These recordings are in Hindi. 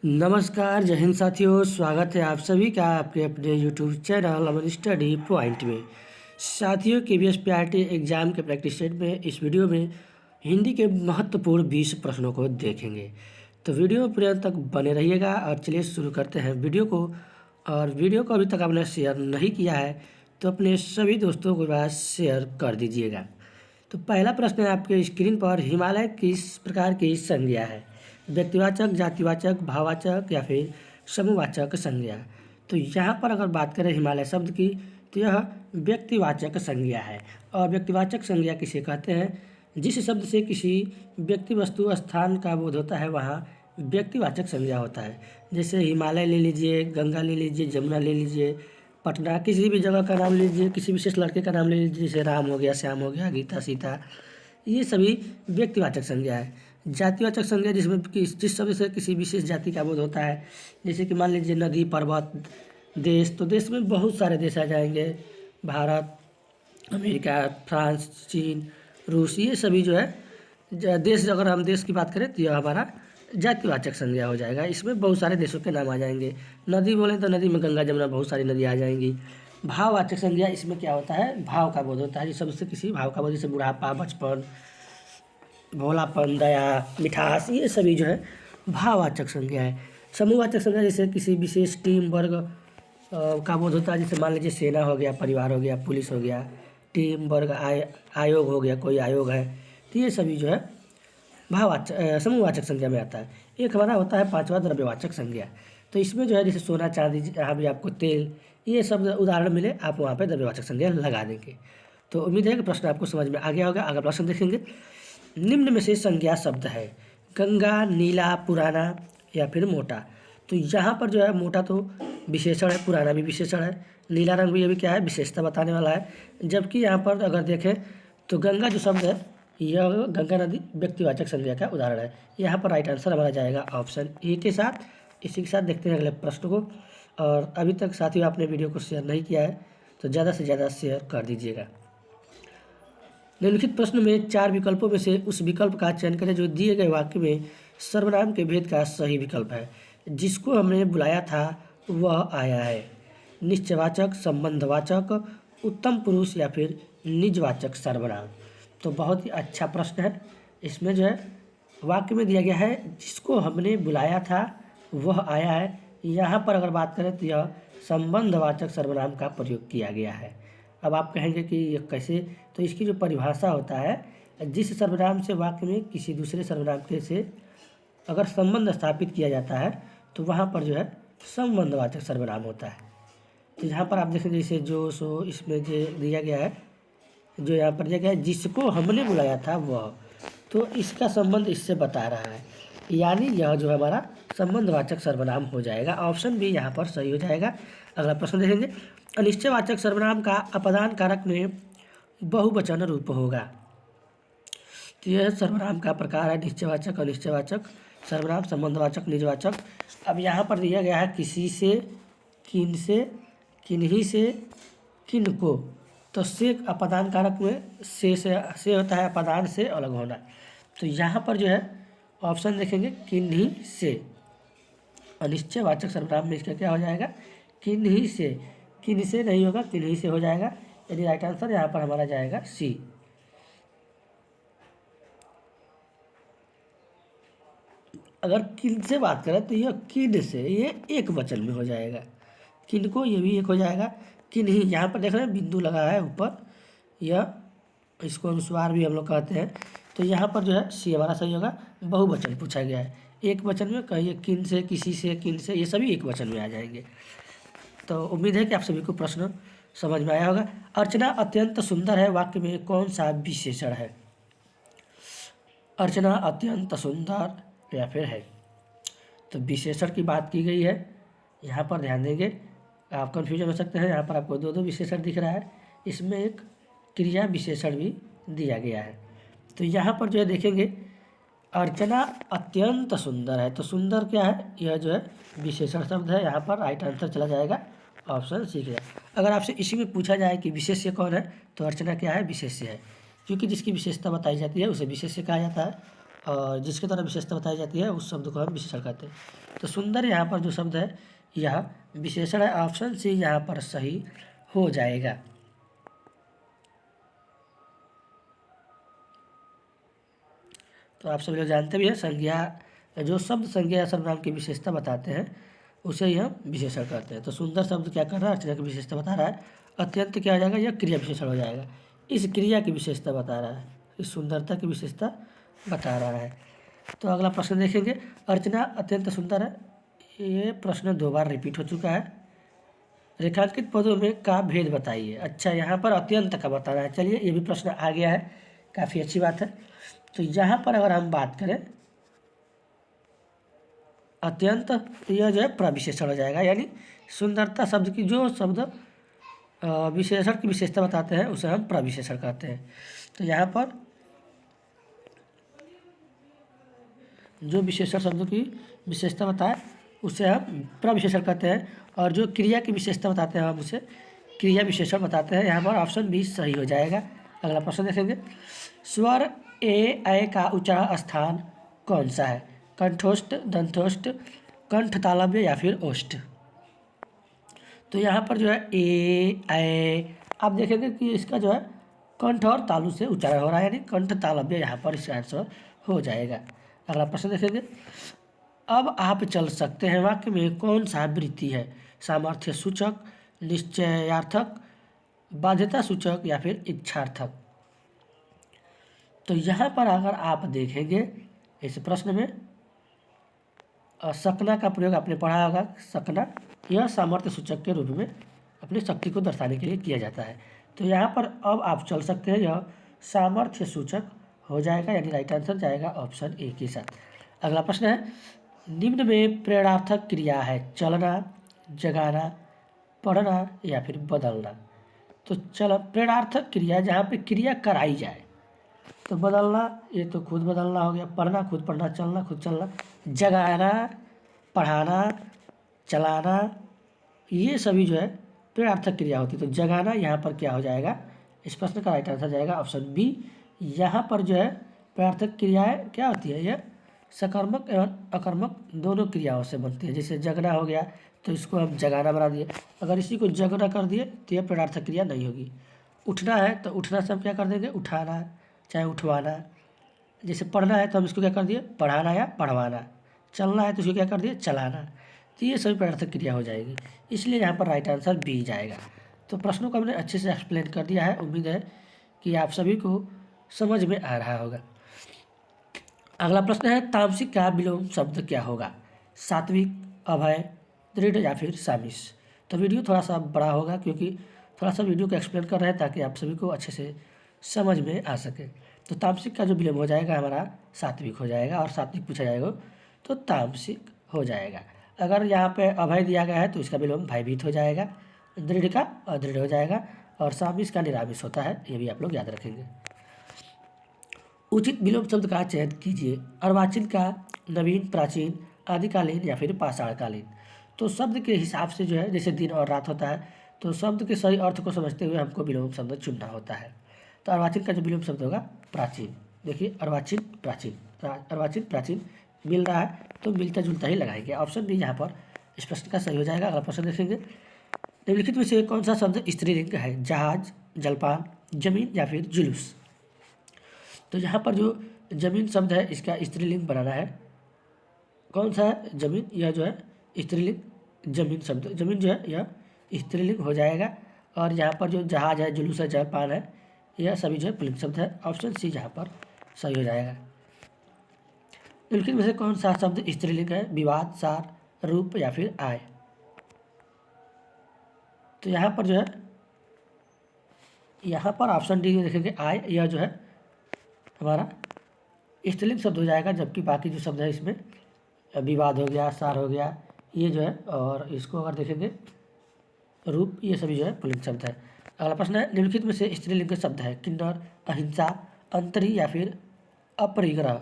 नमस्कार, जय हिंद साथियों। स्वागत है आप सभी का आपके अपने यूट्यूब चैनल अमन स्टडी पॉइंट में। साथियों, केवीएस पीआरटी एग्ज़ाम के प्रैक्टिस सेट में इस वीडियो में हिंदी के महत्वपूर्ण 20 प्रश्नों को देखेंगे। तो वीडियो पूरे अंत तक बने रहिएगा और चलिए शुरू करते हैं वीडियो को। और वीडियो को अभी तक आपने शेयर नहीं किया है तो अपने सभी दोस्तों के पास शेयर कर दीजिएगा। तो पहला प्रश्न है आपके स्क्रीन पर, हिमालय किस प्रकार की संज्ञा है? व्यक्तिवाचक, जातिवाचक, भाववाचक या फिर समूहवाचक संज्ञा। तो यहाँ पर अगर बात करें हिमालय शब्द की तो यह व्यक्तिवाचक संज्ञा है। और व्यक्तिवाचक संज्ञा किसे कहते हैं? जिस शब्द से किसी व्यक्ति, वस्तु, स्थान का बोध होता है वहाँ व्यक्तिवाचक संज्ञा होता है। जैसे हिमालय ले लीजिए, गंगा ले लीजिए, जमुना ले लीजिए, पटना, किसी भी जगह का नाम ले लीजिए, किसी विशेष लड़के का नाम ले लीजिए, जैसे राम हो गया, श्याम हो गया, गीता, सीता, ये सभी व्यक्तिवाचक संज्ञा है। जातिवाचक संज्ञा जिसमें जिस शब्द से किसी विशेष जाति का बोध होता है, जैसे कि मान लीजिए नदी, पर्वत, देश। तो देश में बहुत सारे देश आ जाएंगे, भारत, अमेरिका, फ्रांस, चीन, रूस, ये सभी जो है देश। अगर हम देश की बात करें तो यह हमारा जातिवाचक संज्ञा हो जाएगा। इसमें बहुत सारे देशों के नाम आ जाएंगे। नदी बोलें तो नदी में गंगा, जमुना, बहुत सारी नदी आ जाएंगी। भाववाचक संज्ञा, इसमें क्या होता है? भाव का बोध होता है। जिस शब्द से किसी भाव का बोध, जैसे बुढ़ापा, बचपन, भोलापन, दया, मिठास, ये सभी जो है भाववाचक संज्ञा है। समूहवाचक संज्ञा जैसे किसी विशेष टीम, वर्ग का बोध होता है। जैसे मान लीजिए सेना हो गया, परिवार हो गया, पुलिस हो गया, टीम, वर्ग, आयोग हो गया, कोई आयोग है। तो ये सभी जो है समूहवाचक संज्ञा में आता है। एक हमारा होता है पांचवा, द्रव्यवाचक संज्ञा। तो इसमें जो है जैसे सोना, चांदी, यहाँ भी आपको तेल, ये सब उदाहरण मिले, आप वहाँ पे द्रव्यवाचक संज्ञा लगा देंगे। तो उम्मीद है कि प्रश्न आपको समझ में आ गया होगा। अगला प्रश्न देखेंगे। निम्न में से संज्ञा शब्द है: गंगा, नीला, पुराना या फिर मोटा। तो यहाँ पर जो है मोटा तो विशेषण है, पुराना भी विशेषण है, नीला रंग भी, ये भी क्या है? विशेषता बताने वाला है। जबकि यहाँ पर अगर देखें तो गंगा जो शब्द है, यह गंगा नदी व्यक्तिवाचक संज्ञा का उदाहरण है। यहाँ पर राइट आंसर हमारा जाएगा ऑप्शन ए के साथ। इसी के साथ देखते हैं अगले प्रश्न को। और अभी तक साथियों आपने वीडियो को शेयर नहीं किया है तो ज़्यादा से ज़्यादा शेयर कर दीजिएगा। निम्नलिखित प्रश्न में 4 विकल्पों में से उस विकल्प का चयन करें जो दिए गए वाक्य में सर्वनाम के भेद का सही विकल्प है। जिसको हमने बुलाया था वह आया है। निश्चयवाचक, संबंधवाचक, उत्तम पुरुष या फिर निजवाचक सर्वनाम। तो बहुत ही अच्छा प्रश्न है। इसमें जो है वाक्य में दिया गया है जिसको हमने बुलाया था वह आया है। यहाँ पर अगर बात करें तो यह संबंधवाचक सर्वनाम का प्रयोग किया गया है। अब आप कहेंगे कि ये कैसे? तो इसकी जो परिभाषा होता है, जिस सर्वनाम से वाक्य में किसी दूसरे सर्वनाम के से अगर संबंध स्थापित किया जाता है तो वहाँ पर जो है संबंधवाचक सर्वनाम होता है। तो यहाँ पर आप देखेंगे जैसे जो, सो, इसमें जो दिया गया है, जो यहाँ पर दिया गया है जिसको हमने बुलाया था वह, तो इसका संबंध इससे बता रहा है, यानी यह जो है हमारा संबंधवाचक सर्वनाम हो जाएगा। ऑप्शन भी यहाँ पर सही हो जाएगा। अगला प्रश्न देखेंगे। अनिश्चयवाचक सर्वनाम का अपदान कारक में बहुवचन रूप होगा। तो यह सर्वनाम का प्रकार है: निश्चयवाचक, अनिश्चयवाचक सर्वनाम, संबंधवाचक, निजवाचक। अब यहाँ पर दिया गया है किसी से, किन से, किन्हीं से, किनको। तो से अपदान कारक में से होता है अपदान से अलग होना। तो यहाँ पर जो है ऑप्शन देखेंगे किन्हीं से। अनिश्चयवाचक सर्वनाम में इसका क्या हो जाएगा? किन्हीं से। किन से नहीं होगा, किन्हीं से हो जाएगा। यानी राइट आंसर यहाँ पर हमारा जाएगा सी। अगर किन से बात करें तो यह किन से, ये एक वचन में हो जाएगा। किन को, ये भी एक हो जाएगा। किन्हीं, यहाँ पर देख रहे हैं बिंदु लगा है ऊपर, यह इसको अनुस्वार भी हम लोग कहते हैं। तो यहाँ पर जो है सी हमारा सही होगा। बहुवचन पूछा गया है, एक वचन में कहिए किन से, किसी से, किन से, ये सभी एक वचन में आ जाएंगे। तो उम्मीद है कि आप सभी को प्रश्न समझ में आया होगा। अर्चना अत्यंत सुंदर है वाक्य में कौन सा विशेषण है? अर्चना अत्यंत सुंदर या फिर है, तो विशेषण की बात की गई है। यहाँ पर ध्यान देंगे, आप कन्फ्यूजन हो सकते हैं। यहाँ पर आपको दो विशेषण दिख रहा है, इसमें एक क्रिया विशेषण भी दिया गया है। तो यहाँ पर जो है देखेंगे अर्चना अत्यंत सुंदर है, तो सुंदर क्या है? यह जो है विशेषण शब्द है। यहाँ पर राइट आंसर चला जाएगा ऑप्शन सी के। अगर आपसे इसी में पूछा जाए कि विशेष्य कौन है, तो अर्चना क्या है? विशेष्य है, क्योंकि जिसकी विशेषता बताई जाती है उसे विशेष्य कहा जाता है। और जिसके द्वारा विशेषता बताई जाती है उस शब्द को हम विशेषण कहते हैं। तो सुंदर यहाँ पर जो शब्द है यह विशेषण है। ऑप्शन सी यहाँ पर सही हो जाएगा। तो आप सभी लोग जानते भी हैं संज्ञा, जो शब्द संज्ञा या सर्वनाम की विशेषता बताते हैं उसे ही हम विशेषण कहते हैं। तो सुंदर शब्द क्या कर रहा है, अर्चना की विशेषता बता रहा है। अत्यंत क्या हो जाएगा, यह क्रिया विशेषण हो जाएगा। इस क्रिया की विशेषता बता रहा है, इस सुंदरता की विशेषता बता रहा है। तो अगला प्रश्न देखेंगे, अर्चना अत्यंत सुंदर है। ये प्रश्न 2 बार रिपीट हो चुका है। रेखांकित पदों में का भेद बताइए। अच्छा, यहाँ पर अत्यंत का बताना है। चलिए, ये भी प्रश्न आ गया है, काफ़ी अच्छी बात है। तो यहाँ पर अगर हम बात करें अत्यंत, तो यह जो है प्रविशेषण हो जाएगा, यानी सुंदरता शब्द की जो शब्द विशेषण की विशेषता बताते हैं उसे हम प्रविशेषण कहते हैं। तो यहाँ पर जो विशेषण शब्द की विशेषता बताए उसे हम प्रविशेषण कहते हैं, और जो क्रिया की विशेषता बताते हैं हम उसे क्रिया विशेषण बताते हैं। यहाँ पर ऑप्शन बी सही हो जाएगा। अगला प्रश्न देखेंगे, स्वर ए ऐ का उच्चारण स्थान कौन सा है? कंठोष्ठ, दंतोष्ठ, कंठ तालव्य या फिर ओष्ठ? तो यहाँ पर जो है ए ऐ, आप देखेंगे कि इसका जो है कंठ और तालु से उच्चारण हो रहा है, यानी कंठ तालव्य यहाँ पर इसका आंसर हो जाएगा। अगला प्रश्न देखेंगे, अब आप चल सकते हैं वाक्य में कौन सा वृत्ति है? सामर्थ्य सूचक, निश्चयार्थक, बाध्यता सूचक या फिर इच्छार्थक? तो यहाँ पर अगर आप देखेंगे इस प्रश्न में सकना का प्रयोग आपने पढ़ा होगा। सकना यह सामर्थ्य सूचक के रूप में अपनी शक्ति को दर्शाने के लिए किया जाता है। तो यहाँ पर अब आप चल सकते हैं, यह सामर्थ्य सूचक हो जाएगा, यानी राइट आंसर जाएगा ऑप्शन ए के साथ। अगला प्रश्न है, निम्न में प्रेरणार्थक क्रिया है चलना, जगाना, पढ़ना या फिर बदलना? तो चल प्रेरणार्थक क्रिया जहाँ पे क्रिया कराई जाए, तो बदलना ये तो खुद बदलना हो गया, पढ़ना खुद पढ़ना, चलना खुद चलना, जगाना, पढ़ाना, चलाना, ये सभी जो है प्रेरणार्थक क्रिया होती है। तो जगाना यहाँ पर क्या हो जाएगा, इस प्रश्न का राइट आंसर जाएगा ऑप्शन बी। यहाँ पर जो है प्रेरणार्थक क्रियाएं क्या होती है, यह सकर्मक एवं अकर्मक दोनों क्रियाओं से बनती है। जैसे जगना हो गया तो इसको हम जगाना बना दिए, अगर इसी को जगना कर दिए तो यह प्रेरणार्थक क्रिया नहीं होगी। उठना है तो उठना से हम क्या कर देंगे, उठाना, चाहे उठवाना। जैसे पढ़ना है तो हम इसको क्या कर दिए, पढ़ाना या पढ़वाना। चलना है तो इसको क्या कर दिए, चलाना। तो ये सभी प्रेरणार्थक क्रिया हो जाएगी, इसलिए यहाँ पर राइट आंसर बी जाएगा। तो प्रश्नों को हमने अच्छे से एक्सप्लेन कर दिया है, उम्मीद है कि आप सभी को समझ में आ रहा होगा। अगला प्रश्न है, तामसिक का विलोम शब्द क्या होगा? सात्विक, अभय, दृढ़ या फिर सामिस? तो वीडियो थोड़ा सा बड़ा होगा क्योंकि थोड़ा सा वीडियो को एक्सप्लेन कर रहे हैं ताकि आप सभी को अच्छे से समझ में आ सके। तो तामसिक का जो विलोम हो जाएगा हमारा सात्विक हो जाएगा, और सात्विक पूछा जाएगा तो तामसिक हो जाएगा। अगर यहाँ पे अभय दिया गया है तो इसका विलोम भयभीत हो जाएगा, दृढ़ का अदृढ़ हो जाएगा, और सामिस का निरामिस होता है, ये भी आप लोग याद रखेंगे। उचित विलोम शब्द का चयन कीजिए। अर्वाचीन का, नवीन, प्राचीन, आदिकालीन या फिर पाषाणकालीन? तो शब्द के हिसाब से जो है, जैसे दिन और रात होता है, तो शब्द के सही अर्थ को समझते हुए हमको विलोम शब्द चुनना होता है। तो अर्वाचीन का जो विलोम शब्द होगा प्राचीन। देखिए अर्वाचीन प्राचीन, अर्वाचीन प्राचीन मिल रहा है तो मिलता जुलता ही लगाएंगे। ऑप्शन बी यहाँ पर इस प्रश्न का सही हो जाएगा। अगला प्रश्न देखेंगे, निम्नलिखित में से कौन सा शब्द स्त्रीलिंग है? जहाज, जलपान, जमीन या फिर जुलूस? तो यहाँ पर जो जमीन शब्द है इसका स्त्रीलिंग बनाना है। कौन सा है? जमीन। यह जो है स्त्रीलिंग जमीन शब्द, जमीन जो है यह स्त्रीलिंग हो जाएगा। और यहाँ पर जो जहाज है, जुलूस है, जलपान है, यह सभी जो है पुल्लिंग शब्द है। ऑप्शन सी यहाँ पर सही हो जाएगा। निम्नलिखित में से कौन सा शब्द स्त्रीलिंग है? विवाद, सार, रूप या फिर आय? तो यहाँ पर जो है, यहाँ पर ऑप्शन डी देखेंगे आय, यह जो है हमारा स्त्रीलिंग शब्द हो जाएगा, जबकि बाकी जो शब्द है इसमें विवाद हो गया, सार हो गया, ये जो है, और इसको अगर देखेंगे रूप, ये सभी जो है पुल्लिंग शब्द है। अगला प्रश्न है, निम्नलिखित में से स्त्रीलिंग शब्द है किन्नर, अहिंसा, अंतरी या फिर अपरिग्रह?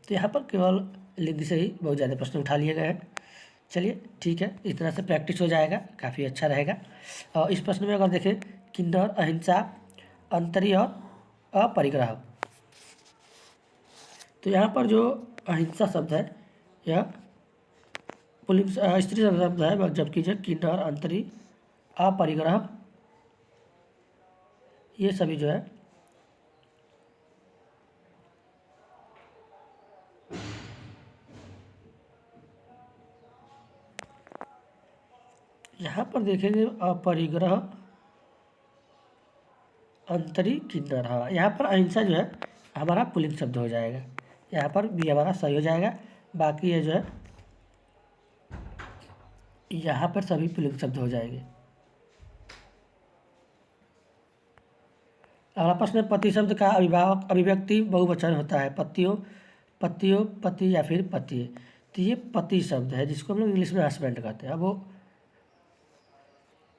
तो यहाँ पर केवल लिंग से ही बहुत ज़्यादा प्रश्न उठा लिए गए हैं। चलिए ठीक है, इस तरह से प्रैक्टिस हो जाएगा, काफ़ी अच्छा रहेगा। और इस प्रश्न में अगर देखें किन्नर, अहिंसा, अंतरी और अपरिग्रह, तो यहाँ पर जो अहिंसा शब्द है यह पुल्लिंग स्त्री शब्द है, जबकि जो किन्नर, अंतरी, अपरिग्रह ये सभी जो है यहाँ पर देखेंगे अपरिग्रह, अंतरी, किन्नर। हाँ, यहाँ पर अहिंसा जो है हमारा पुल्लिंग शब्द हो जाएगा, यहाँ पर भी हमारा सही हो जाएगा। बाकी ये जो है यहाँ पर सभी पुल्लिंग शब्द हो जाएंगे। अगला प्रश्न है, पति शब्द का अभिव्यक्ति बहुवचन होता है। पतियों, पतियों, पति या फिर पतिये। तो ये पति शब्द है जिसको हम लोग इंग्लिश में हस्बैंड कहते हैं। अब वो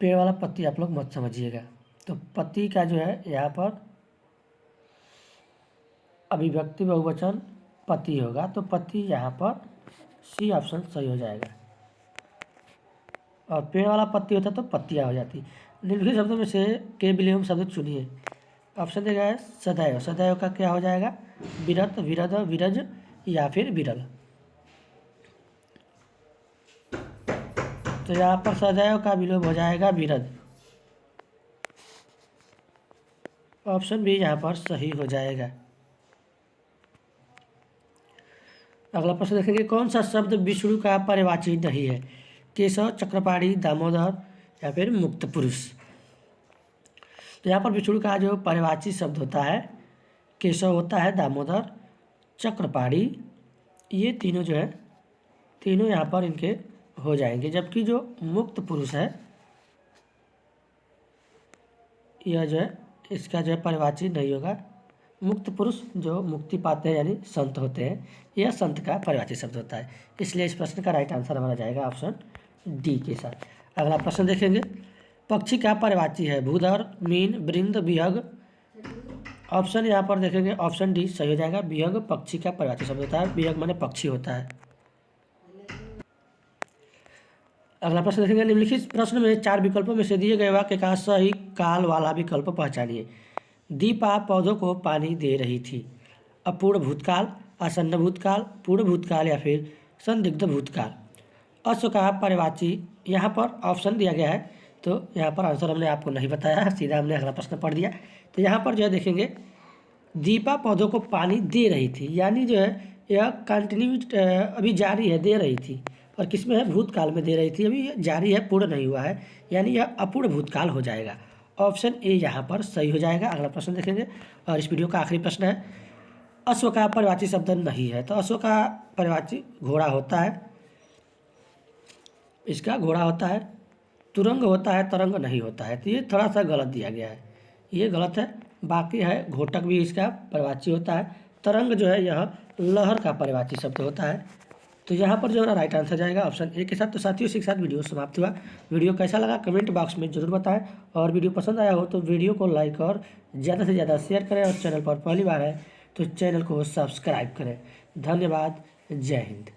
पेड़ वाला पत्ती आप लोग मत समझिएगा। तो पति का जो है यहाँ पर अभिव्यक्ति बहुवचन पति होगा, तो पति यहाँ पर सी ऑप्शन सही हो जाएगा। और पेड़ वाला पत्ती होता तो पत्तियाँ हो जाती। निम्नलिखित शब्दों में से के विलोम शब्द चुनिए। ऑप्शन देगा है सदैव। सदैव का क्या हो जाएगा? विरत, विरद, विरज या फिर विरल। तो यहाँ पर सदैव का विलोम हो जाएगा विरद। ऑप्शन बी यहाँ पर सही हो जाएगा। अगला प्रश्न देखेंगे, कौन सा शब्द विष्णु का पर्यायवाची नहीं है? केशव, चक्रपाणी, दामोदर या फिर मुक्त पुरुष। तो यहाँ पर विष्णु का जो पर्यायवाची शब्द होता है केशव होता है, दामोदर, चक्रपाणी, ये तीनों जो है तीनों यहाँ पर इनके हो जाएंगे। जबकि जो मुक्त पुरुष है यह जो है इसका जो है पर्यायवाची नहीं होगा। मुक्त पुरुष जो मुक्ति पाते हैं यानी संत होते हैं, यह संत का पर्यायवाची शब्द होता है। इसलिए इस प्रश्न का राइट आंसर हमारा जाएगा ऑप्शन डी के साथ। अगला प्रश्न देखेंगे, पक्षी का पर्यायवाची है? भूधर, मीन, वृंद, विहग। ऑप्शन यहाँ पर देखेंगे ऑप्शन डी सही हो जाएगा। विहग पक्षी का पर्यायवाची शब्द होता है। विहग माने पक्षी होता है। अगला प्रश्न देखेंगे, निम्नलिखित प्रश्न में 4 विकल्पों में से दिए गए वाक्य का सही काल वाला विकल्प पहचानिए। दीपा पौधों को पानी दे रही थी। अपूर्ण भूतकाल, आसन्न भूतकाल, पूर्ण भूतकाल या फिर संदिग्ध भूतकाल। अश्व का पर्यायवाची यहाँ पर ऑप्शन दिया गया है, तो यहाँ पर आंसर हमने आपको नहीं बताया, सीधा हमने अगला प्रश्न पढ़ दिया। तो यहाँ पर जो है देखेंगे दीपा पौधों को पानी दे रही थी, यानी जो है यह कंटिन्यू अभी जारी है, दे रही थी। और किस में है? भूतकाल में दे रही थी, अभी जारी है, पूर्ण नहीं हुआ है, यानी यह अपूर्ण भूतकाल हो जाएगा। ऑप्शन ए यहाँ पर सही हो जाएगा। अगला प्रश्न देखेंगे और इस वीडियो का आखिरी प्रश्न है, अश्व का पर्यायवाची शब्द नहीं है। तो अश्व का पर्यायवाची घोड़ा होता है, इसका घोड़ा होता है। तुरंग होता है, तरंग नहीं होता है। तो ये थोड़ा सा गलत दिया गया है, ये गलत है। बाकी है घोटक भी इसका पर्यायवाची होता है। तरंग जो है यह लहर का पर्यायवाची शब्द होता है। तो यहाँ पर जो है राइट आंसर जाएगा ऑप्शन ए के साथ। तो साथियों इसी के साथ वीडियो समाप्त हुआ। वीडियो कैसा लगा कमेंट बॉक्स में जरूर बताएं, और वीडियो पसंद आया हो तो वीडियो को लाइक और ज़्यादा से ज़्यादा शेयर करें, और चैनल पर पहली बार है तो चैनल को सब्सक्राइब करें। धन्यवाद। जय हिंद।